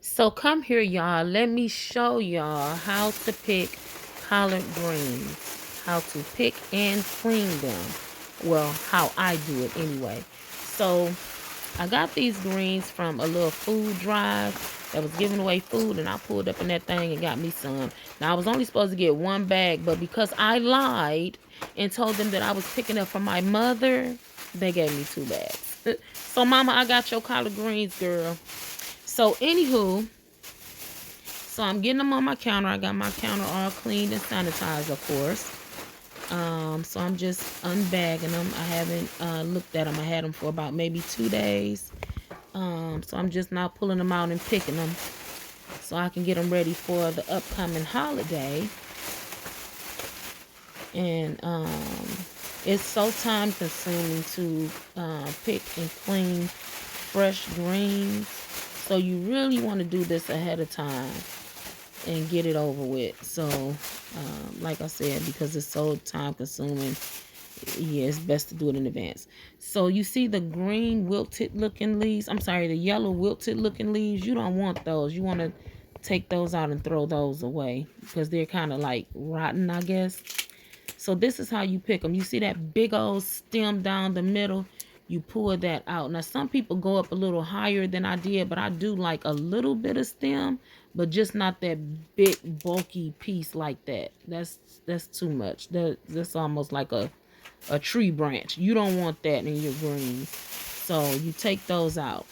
So come here, y'all. Let me show y'all how to pick collard greens. How to pick and clean them. Well, how I do it anyway. So I got these greens from a little food drive that was giving away food, and I pulled up in that thing and got me some. Now I was only supposed to get one bag, but because I lied and told them that I was picking up for my mother, they gave me two bags. So mama, I got your collard greens, girl. So anywho, so I'm getting them on my counter. I got my counter all cleaned and sanitized, of course. So I'm just unbagging them. I haven't looked at them. I had them for about maybe 2 days. So I'm just now pulling them out and picking them so I can get them ready for the upcoming holiday. And it's so time consuming to pick and clean fresh greens. So you really want to do this ahead of time and get it over with. So like I said, because it's so time consuming, yeah, it's best to do it in advance. So you see the green wilted looking leaves, I'm sorry, the yellow wilted looking leaves, you don't want those. You want to take those out and throw those away because they're kind of like rotten, I guess. So this is how you pick them. You see that big old stem down the middle? You pull that out. Now, some people go up a little higher than I did, but I do like a little bit of stem, but just not that big, bulky piece like that. That's too much. That's almost like a tree branch. You don't want that in your greens. So you take those out.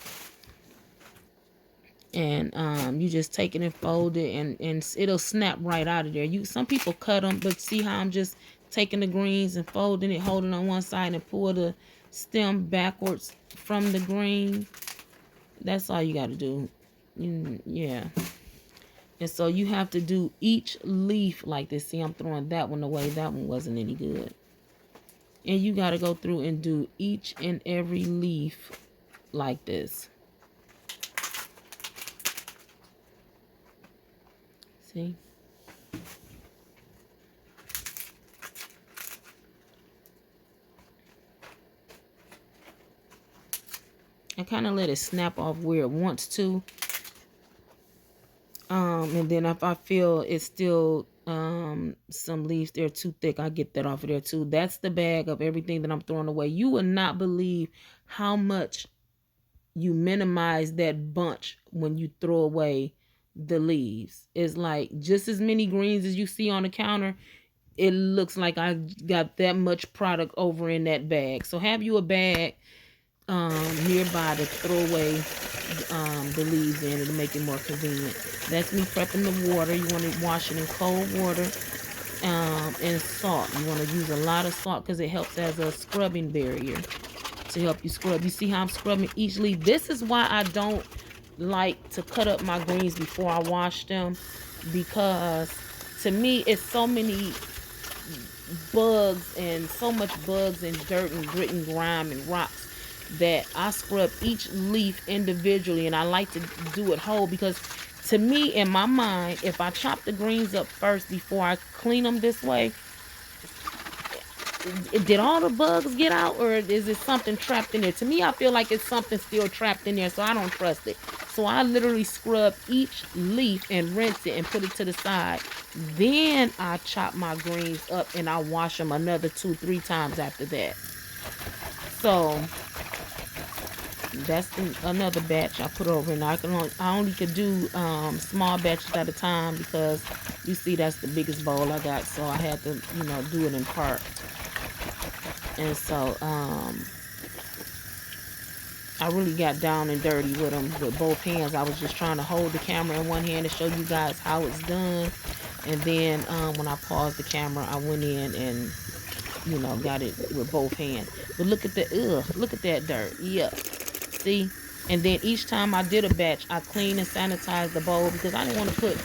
And you just take it and fold it, and it'll snap right out of there. Some people cut them, but see how I'm just taking the greens and folding it, holding on one side, and pull the stem backwards from the green. That's all you got to do. Yeah. And so you have to do each leaf like this. See, I'm throwing that one away. That one wasn't any good. And you got to go through and do each and every leaf like this. See? I kind of let it snap off where it wants to. And then if I feel it's still some leaves there too thick, I get that off of there too. That's the bag of everything that I'm throwing away. You will not believe how much you minimize that bunch when you throw away the leaves. It's like just as many greens as you see on the counter. It looks like I got that much product over in that bag. So have you a bag nearby to throw away the leaves in. It'll make it more convenient. That's me prepping the water. You want to wash it in cold water and salt. You want to use a lot of salt because it helps as a scrubbing barrier to help you scrub. You see how I'm scrubbing each leaf? This is why I don't like to cut up my greens before I wash them, because to me it's so many bugs and so much bugs and dirt and grit and grime and rocks that I scrub each leaf individually, and I like to do it whole because to me, in my mind, if I chop the greens up first before I clean them this way, did all the bugs get out, or is it something trapped in there? To me, I feel like it's something still trapped in there, so I don't trust it. So I literally scrub each leaf and rinse it and put it to the side. Then I chop my greens up and I wash them another 2-3 times after that. So that's another batch I put over, and I only could do small batches at a time because you see that's the biggest bowl I got, so I had to do it in part. And so I really got down and dirty with them with both hands. I was just trying to hold the camera in one hand to show you guys how it's done, and then when I paused the camera, I went in and got it with both hands. But look at look at that dirt. Yep. See? And then each time I did a batch, I cleaned and sanitized the bowl because I didn't want to put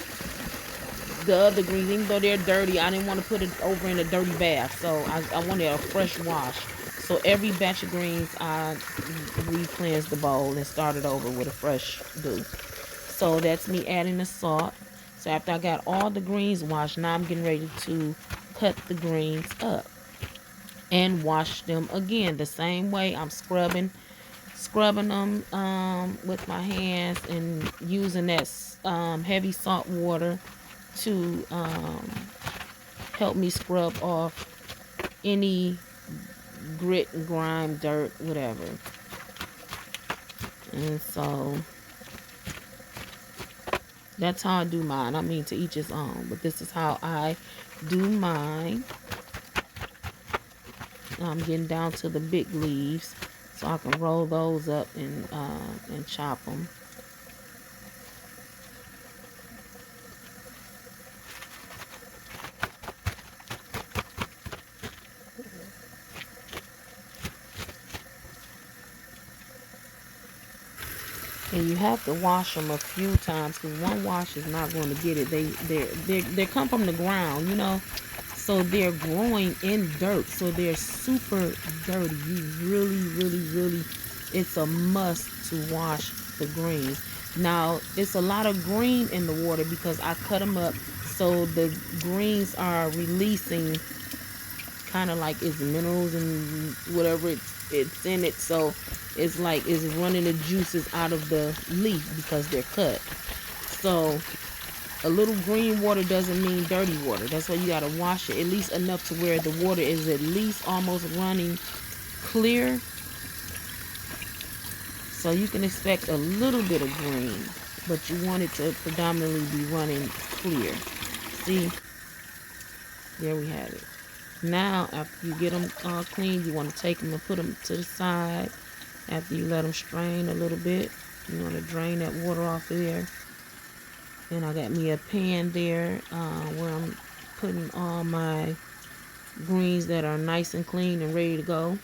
the other greens, even though they're dirty, I didn't want to put it over in a dirty bath. So I wanted a fresh wash. So every batch of greens, I re-cleansed the bowl and started over with a fresh do. So that's me adding the salt. So after I got all the greens washed, now I'm getting ready to cut the greens up and wash them again the same way. I'm scrubbing scrubbing them with my hands and using that heavy salt water to help me scrub off any grit and grime, dirt, whatever. And so that's how I do mine. I mean, to each his own, but this is how I do mine. I'm getting down to the big leaves so I can roll those up and chop them. And you have to wash them a few times because one wash is not going to get it. They come from the ground, you know, so they're growing in dirt, so they're super dirty. You really, it's a must to wash the greens. Now it's a lot of green in the water because I cut them up, so the greens are releasing kind of like its minerals and whatever it's in it, so it's like it's running the juices out of the leaf because they're cut. So a little green water doesn't mean dirty water. That's why you got to wash it at least enough to where the water is at least almost running clear, so you can expect a little bit of green, but you want it to predominantly be running clear. See, there we have it. Now, after you get them clean, you want to take them and put them to the side. After you let them strain a little bit, you want to drain that water off of there. And I got me a pan there where I'm putting all my greens that are nice and clean and ready to go.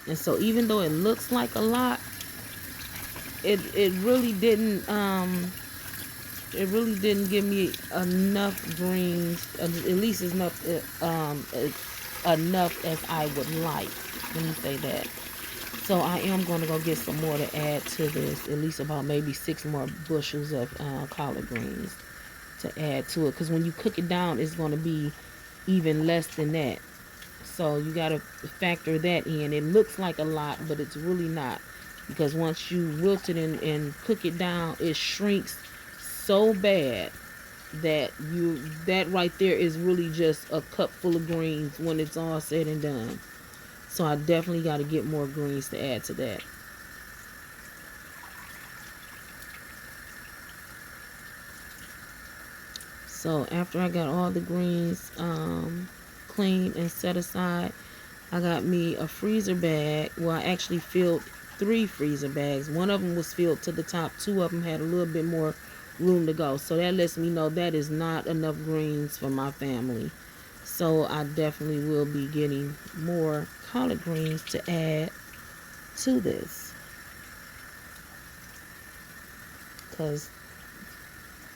And so even though it looks like a lot, it really didn't give me enough greens, at least enough enough as I would like. Let me say that. So I am going to go get some more to add to this, at least about maybe 6 more bushels of collard greens to add to it, because when you cook it down, it's going to be even less than that. So you got to factor that in. It looks like a lot, but it's really not, because once you wilt it and cook it down, it shrinks so bad that that right there is really just a cup full of greens when it's all said and done. So I definitely got to get more greens to add to that. So after I got all the greens cleaned and set aside, I got me a freezer bag. Well, I actually filled 3 freezer bags. One of them was filled to the top. 2 of them had a little bit more room to go. So that lets me know that is not enough greens for my family. So I definitely will be getting more collard greens to add to this, because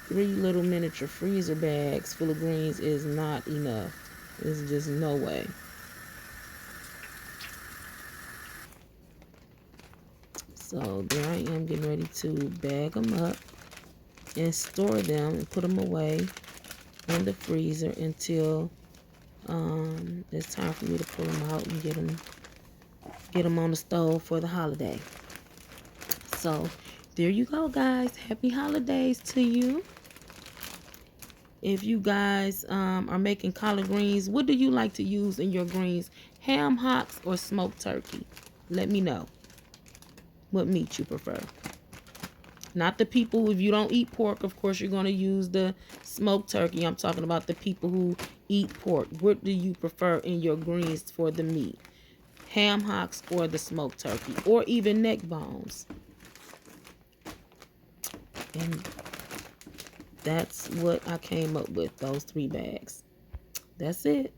3 little miniature freezer bags full of greens is not enough. There's just no way. So there I am getting ready to bag them up and store them and put them away in the freezer until it's time for me to pull them out and get them on the stove for the holiday. So there you go, guys. Happy holidays to you. If you guys are making collard greens, what do you like to use in your greens? Ham hocks or smoked turkey? Let me know what meat you prefer. Not the people, if you don't eat pork, of course you're going to use the smoked turkey. I'm talking about the people who eat pork. What do you prefer in your greens for the meat? Ham hocks or the smoked turkey, or even neck bones? And that's what I came up with, those 3 bags. That's it.